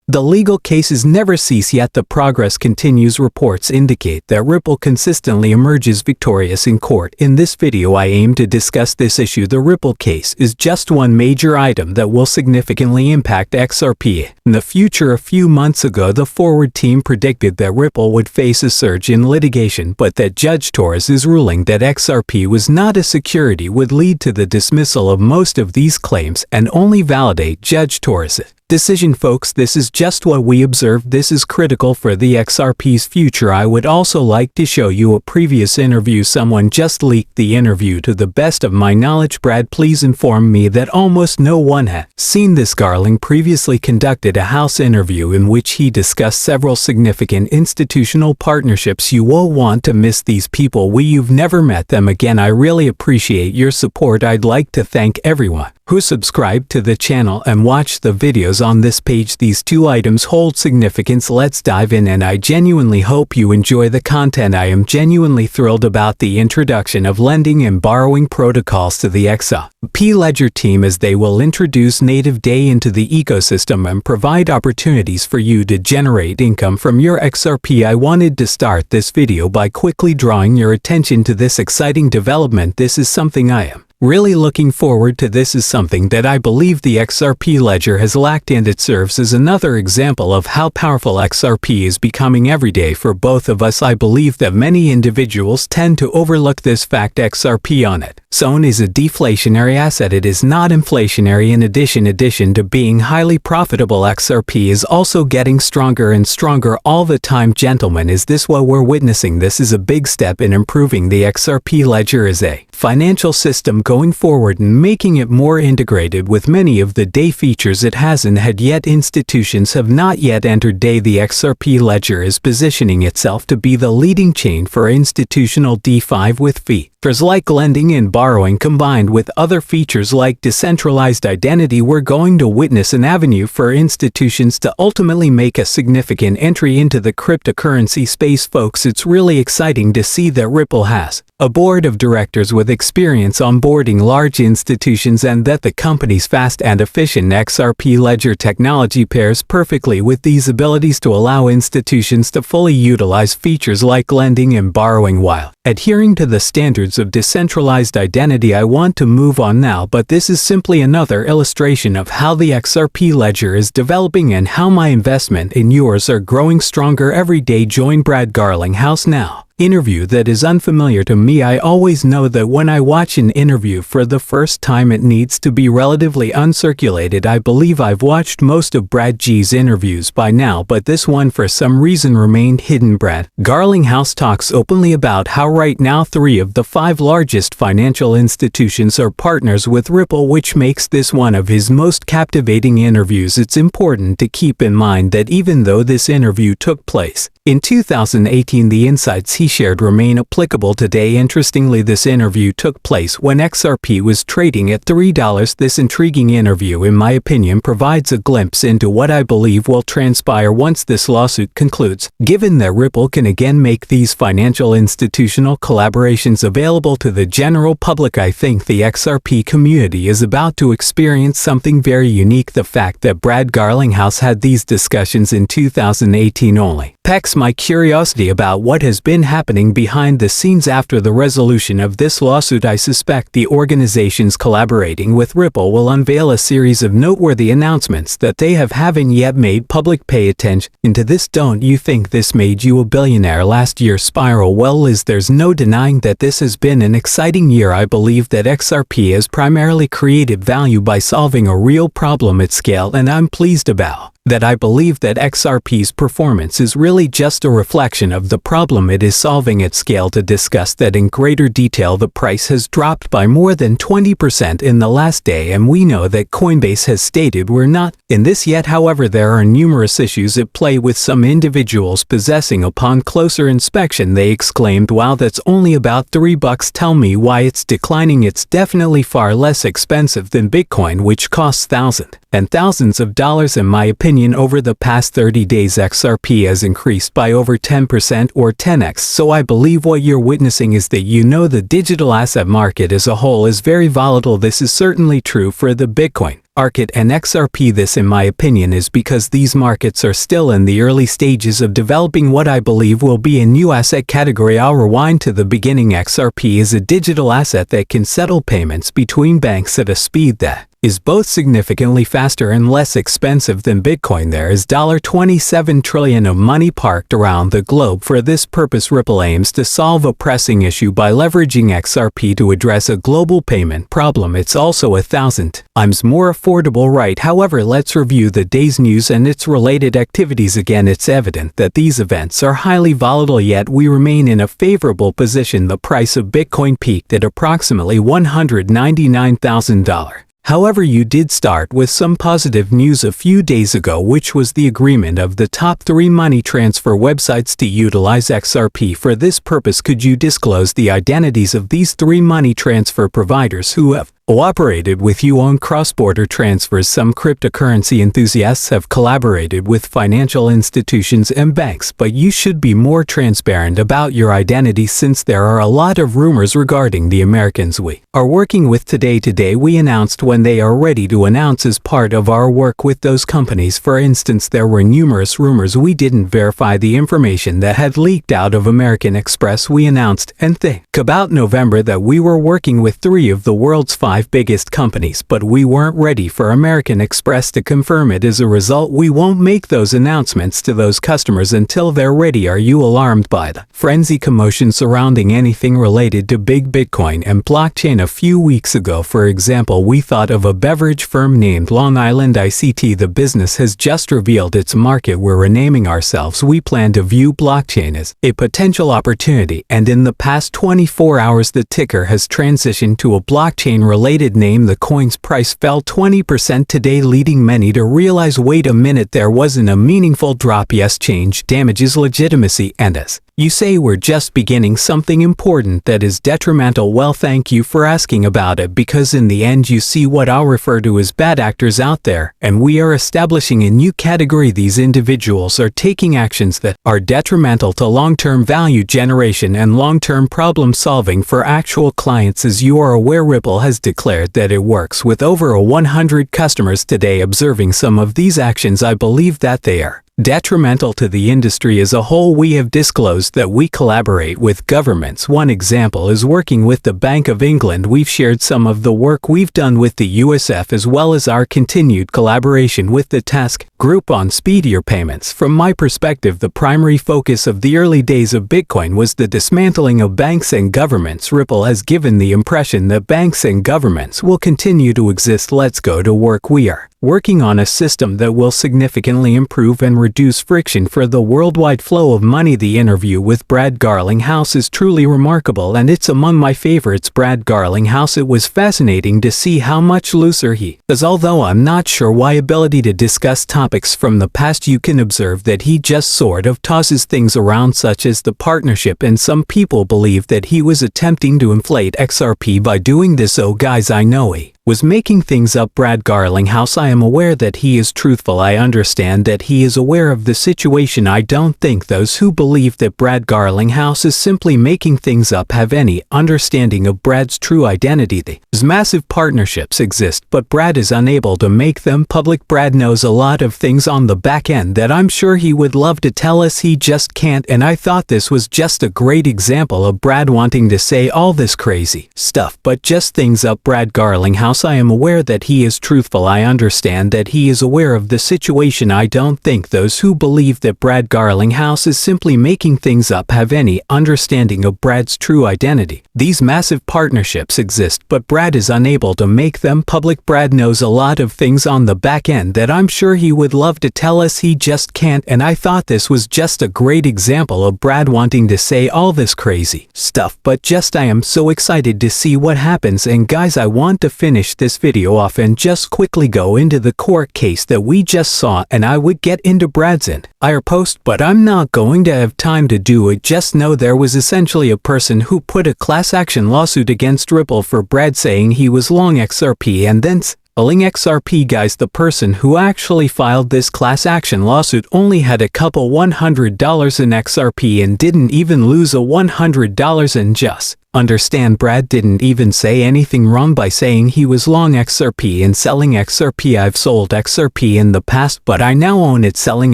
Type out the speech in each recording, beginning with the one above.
The legal cases never cease, yet the progress continues. Reports indicate that Ripple consistently emerges victorious in court. In this video I aim to discuss this issue. The Ripple case is just one major item that will significantly impact XRP in the future. A few months ago, the Forward team predicted that Ripple would face a surge in litigation, but that Judge Torres's ruling that XRP was not a security would lead to the dismissal of most of these claims and only validate Judge Torres's decision. Folks, this is just what we observed. This is critical for the XRP's future. I would also like to show you a previous interview. Someone just leaked the interview. To the best of my knowledge, Brad, please inform me that almost no one had seen this. Garling previously conducted a house interview in which he discussed several significant institutional partnerships. You won't want to miss these people. You've never met them. Again, I really appreciate your support. I'd like to thank everyone who subscribed to the channel and watched the videos on this page. These two items hold significance. Let's dive in, and I genuinely hope you enjoy the content. I am genuinely thrilled about the introduction of lending and borrowing protocols to the XRP Ledger team, as they will introduce native day into the ecosystem and provide opportunities for you to generate income from your XRP. I wanted to start this video by quickly drawing your attention to this exciting development. This is something I am really looking forward to. This is something that I believe the XRP ledger has lacked, and it serves as another example of how powerful XRP is becoming every day for both of us. I believe that many individuals tend to overlook this fact. XRP on its own is a deflationary asset. It is not inflationary. In addition to being highly profitable, XRP is also getting stronger and stronger all the time. Gentlemen, is this what we're witnessing? This is a big step in improving the XRP ledger as a financial system going forward and making it more integrated with many of the day features it hasn't had yet. Institutions have not yet entered day. The XRP ledger is positioning itself to be the leading chain for institutional DeFi, with features like lending and borrowing combined with other features like decentralized identity. We're going to witness an avenue for institutions to ultimately make a significant entry into the cryptocurrency space. Folks, it's really exciting to see that Ripple has a board of directors with experience onboarding large institutions, and that the company's fast and efficient XRP ledger technology pairs perfectly with these abilities to allow institutions to fully utilize features like lending and borrowing while adhering to the standards of decentralized identity. I want to move on now, but this is simply another illustration of how the XRP ledger is developing and how my investment in yours are growing stronger every day. Join Brad Garlinghouse now. Interview that is unfamiliar to me. I always know that when I watch an interview for the first time, it needs to be relatively uncirculated. I believe I've watched most of Brad G's interviews by now, but this one for some reason remained hidden. Brad Garlinghouse talks openly about how right now 3 of the 5 largest financial institutions are partners with Ripple, which makes this one of his most captivating interviews. It's important to keep in mind that even though this interview took place in 2018, the insights he shared remain applicable today. Interestingly, this interview took place when XRP was trading at $3. This intriguing interview, in my opinion, provides a glimpse into what I believe will transpire once this lawsuit concludes. Given that Ripple can again make these financial institutional collaborations available to the general public, I think the XRP community is about to experience something very unique. The fact that Brad Garlinghouse had these discussions in 2018 only piques my curiosity about what has been happening behind the scenes after the resolution of this lawsuit. I suspect the organizations collaborating with Ripple will unveil a series of noteworthy announcements that they haven't yet made public. Pay attention to this. Don't you think this made you a billionaire last year? Spiral. Well, Liz, there's no denying that this has been an exciting year. I believe that XRP has primarily created value by solving a real problem at scale, and I'm pleased about that. I believe that XRP's performance is really just a reflection of the problem it is solving at scale. To discuss that in greater detail, the price has dropped by more than 20% in the last day, and we know that Coinbase has stated we're not in this yet. However, there are numerous issues at play, with some individuals possessing. Upon closer inspection, they exclaimed, "Wow, that's only about $3. Tell me why it's declining." It's definitely far less expensive than Bitcoin, which costs thousands and thousands of dollars. In my opinion, over the past 30 days, XRP has increased increased by over 10% or 10x. So I believe what you're witnessing is that the digital asset market as a whole is very volatile. This is certainly true for the Bitcoin market and XRP. This, in my opinion, is because these markets are still in the early stages of developing what I believe will be a new asset category. I'll rewind to the beginning. XRP is a digital asset that can settle payments between banks at a speed that is both significantly faster and less expensive than Bitcoin. There is $27 trillion of money parked around the globe. For this purpose, Ripple aims to solve a pressing issue by leveraging XRP to address a global payment problem. It's also 1,000 times more affordable, right? However, let's review the day's news and its related activities. Again, it's evident that these events are highly volatile, yet we remain in a favorable position. The price of Bitcoin peaked at approximately $199,000. However, you did start with some positive news a few days ago, which was the agreement of the top 3 money transfer websites to utilize XRP. For this purpose, could you disclose the identities of these 3 money transfer providers who have cooperated with you on cross-border transfers? Some cryptocurrency enthusiasts have collaborated with financial institutions and banks, but you should be more transparent about your identity since there are a lot of rumors regarding the Americans we are working with today. Today we announced when they are ready to announce as part of our work with those companies. For instance, there were numerous rumors. We didn't verify the information that had leaked out of American Express. We announced and think about November that we were working with 3 of the world's 5 biggest companies, but we weren't ready for American Express to confirm it. As a result, we won't make those announcements to those customers until they're ready. Are you alarmed by the frenzy commotion surrounding anything related to big Bitcoin and blockchain? A few weeks ago, for example, we thought of a beverage firm named Long Island ICT. The business has just revealed its market. We're renaming ourselves. We plan to view blockchain as a potential opportunity, and in the past 24 hours the ticker has transitioned to a blockchain-related name. The coin's price fell 20% today, leading many to realize, wait a minute, there wasn't a meaningful drop. Yes, change damages legitimacy, and as you say, we're just beginning something important that is detrimental. Well, thank you for asking about it, because in the end you see what I'll refer to as bad actors out there, and we are establishing a new category. These individuals are taking actions that are detrimental to long-term value generation and long-term problem solving for actual clients. As you are aware, Ripple has declared that it works with over 100 customers today. Observing some of these actions, I believe that they are detrimental to the industry as a whole. We have disclosed that we collaborate with governments. One example is working with the Bank of England. We've shared some of the work we've done with the USF, as well as our continued collaboration with the Task Group on speedier payments. From my perspective, the primary focus of the early days of Bitcoin was the dismantling of banks and governments. Ripple has given the impression that banks and governments will continue to exist. Let's go to work. We are working on a system that will significantly improve and reduce friction for the worldwide flow of money. The interview with Brad Garlinghouse is truly remarkable, and it's among my favorites. Brad Garlinghouse, it was fascinating to see how much looser he is. Although I'm not sure why ability to discuss topics from the past, you can observe that he just sort of tosses things around, such as the partnership, and some people believe that he was attempting to inflate XRP by doing this. Oh guys, I know he was making things up. Brad Garlinghouse, I am aware that he is truthful. I understand that he is aware of the situation. I don't think those who believe that Brad Garlinghouse is simply making things up have any understanding of Brad's true identity. These massive partnerships exist, but Brad is unable to make them public. Brad knows a lot of things on the back end that I'm sure he would love to tell us. He just can't, and I thought this was just a great example of Brad wanting to say all this crazy stuff, but just things up. Brad Garlinghouse, I am aware that he is truthful. I understand that he is aware of the situation. I don't think those who believe that Brad Garlinghouse is simply making things up have any understanding of Brad's true identity. These massive partnerships exist, but Brad is unable to make them public. Brad knows a lot of things on the back end that I'm sure he would love to tell us. He just can't, and I thought this was just a great example of Brad wanting to say all this crazy stuff, but just I am so excited to see what happens. And guys, I want to finish this video off and just quickly go into the court case that we just saw, and I would get into Brad's entire post, but I'm not going to have time to do it. Just know there was essentially a person who put a class action lawsuit against Ripple for Brad saying he was long XRP and then XRP guys, the person who actually filed this class action lawsuit only had a couple $100 in XRP and didn't even lose a $100 in just. Understand, Brad didn't even say anything wrong by saying he was long XRP and selling XRP. I've sold XRP in the past, but I now own it. Selling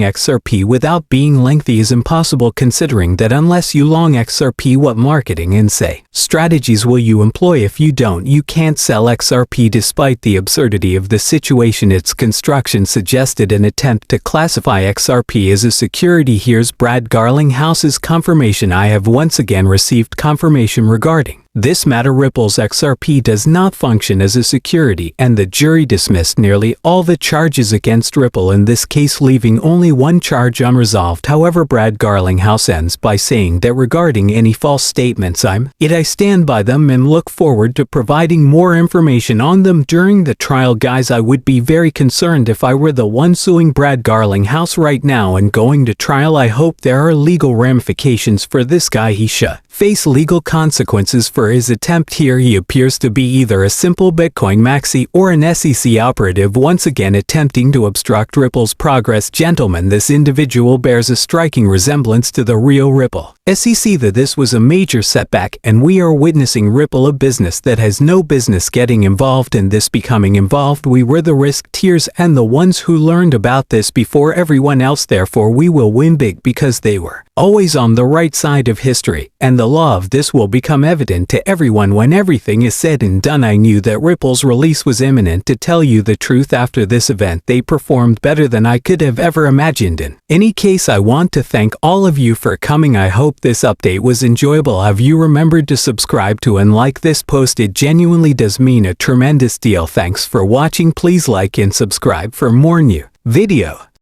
XRP without being lengthy is impossible, considering that unless you long XRP, what marketing and strategies will you employ? If you don't, you can't sell XRP. Despite the absurdity of the situation, its construction suggested an attempt to classify XRP as a security. Here's Brad Garlinghouse's confirmation. I have once again received confirmation regarding this matter. Ripple's XRP does not function as a security, and the jury dismissed nearly all the charges against Ripple in this case, leaving only one charge unresolved. However, Brad Garlinghouse ends by saying that regarding any false statements, I stand by them and look forward to providing more information on them during the trial. Guys, I would be very concerned if I were the one suing Brad Garlinghouse right now and going to trial. I hope there are legal ramifications for this guy. He should face legal consequences for his attempt here. He appears to be either a simple Bitcoin maxi or an SEC operative, once again attempting to obstruct Ripple's progress. Gentlemen, this individual bears a striking resemblance to the real Ripple. SEC that this was a major setback, and we are witnessing Ripple, a business that has no business getting involved in this, becoming involved. We were the risk tiers and the ones who learned about this before everyone else. Therefore, we will win big because they were always on the right side of history, and the law of this will become evident to everyone when everything is said and done. I knew that Ripple's release was imminent. To tell you the truth, after this event they performed better than I could have ever imagined. In any case, I want to thank all of you for coming. I hope this update was enjoyable. Have you remembered to subscribe to and like this post? It genuinely does mean a tremendous deal. Thanks for watching. Please like and subscribe for more new video.